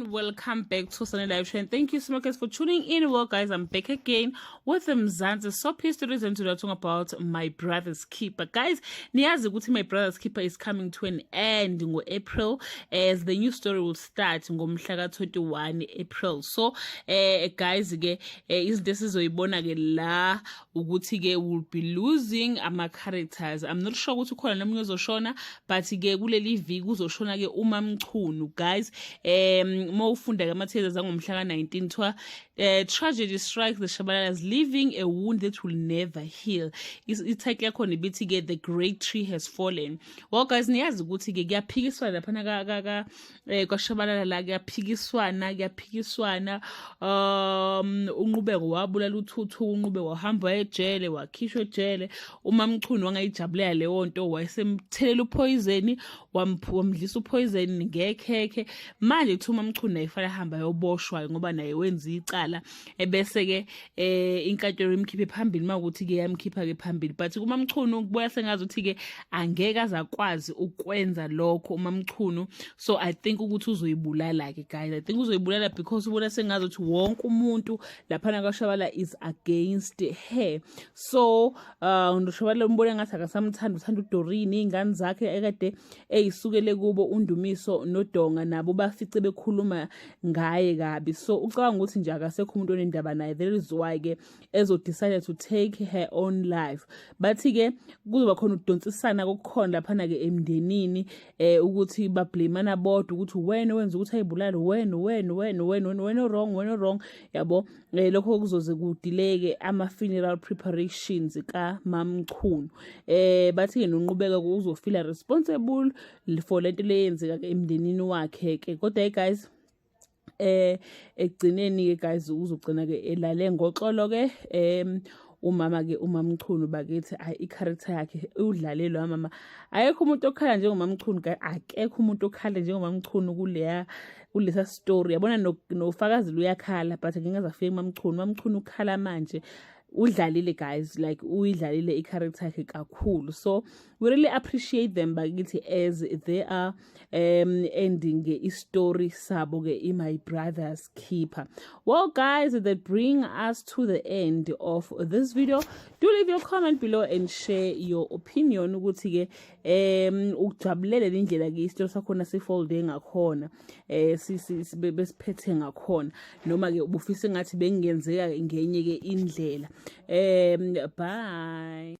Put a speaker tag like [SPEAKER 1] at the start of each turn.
[SPEAKER 1] everyone, welcome back to Sunny Live Show, and thank you so much guys for tuning in. Well guys, I'm back again with Mzansi soap histories, and today I'm talking about My Brother's Keeper. Guys, niyazi ukuthi My Brother's Keeper is coming to an end in April, as the new story will start ngomhla ka 21 April. So guys ke izinto esizoyibona ke la ukuthi ke will be losing ama characters. I'm not sure ukuthi ukhona nomunye ozoshona, but ke kuleli viki uzoshona ke uMamchunu. Guys, mawufunda ke amathezi angomhla ka 19 twa tragedy strikes the Shabalalas, leaving a wound that will never heal. Ithake yakhona ibithi ke the great tree has fallen. Well guys, niyazi ukuthi ke kuyaphikiswa laphana ka kwaShabalala la kuyaphikiswana unqubeko wabulala uThuthu, unqubeko wahamba ejele, wakhishwa ejele. uMamchunu wangayijabulela leyo nto, wayesemthelela upoison, wamdlisa upoison ngekhekhe. Manje kuthi uMamchunu ayifana hamba yoboshwa ngoba naye wenza icala, ebese ke inkantolo imkhiphe phambili makuthi ke yamkhipha ke phambili. But uMamchunu ukubuya sengazi ukuthi ke angeke azakwazi ukwenza lokho uMamchunu. So I think ukuthi uzoyibulala ke guys, I think uzoyibulala because ubona sengazi ukuthi wonke umuntu laphana kwaShabala is against her. So uShabala umbona ngathi akasamthanda, uthanda uDoreen, izingane zakhe ekade eyisukele kubo uNdumiso noDonga nabo bafice bekhuluma ngaye kabi. So ucabanga ukuthi nje akasekho umuntu onendaba naye, there is why ke ezo decide to take her own life. Bathi ke kuzoba khona udonsisana kokukhona laphana ke emndenini ukuthi ba blameana bodwa ukuthi wena wenza ukuthi ayibulale, wena wrong yabo. Lokho kuzoze kudileke ama funeral preparations ka Mamchunu. Bathi ke nonqubeka uzofila responsible for lento leyenzeka ke emndenini wakhe ke. Kodwa guys, ekugcineni ke guys uzogcina ke elale ngoxolo ke umama ke uMamchunu bakithi i-character yakhe udlalelwa mama. Ayekho umuntu okhala njengoMamchunu, akekho umuntu okhala njengoMamchunu kulesa story. Yabona noFakazi uyakhala, but ngingazafika uMamchunu ukhala manje udlalile guys, like uyidlalile i-character yakhe kakhulu. So we really appreciate them bakithi as they are ending i-story sabo ke My Brother's Keeper. Well guys, that bring us to the end of this video. Do leave your comment below and share your opinion ukuthi ke ujabulele indlela ke istory sakhona sifolde ngakhona besiphethe ngakhona, noma ke ubufisa ngathi bengenzeka ngenye ke indlela. Bye.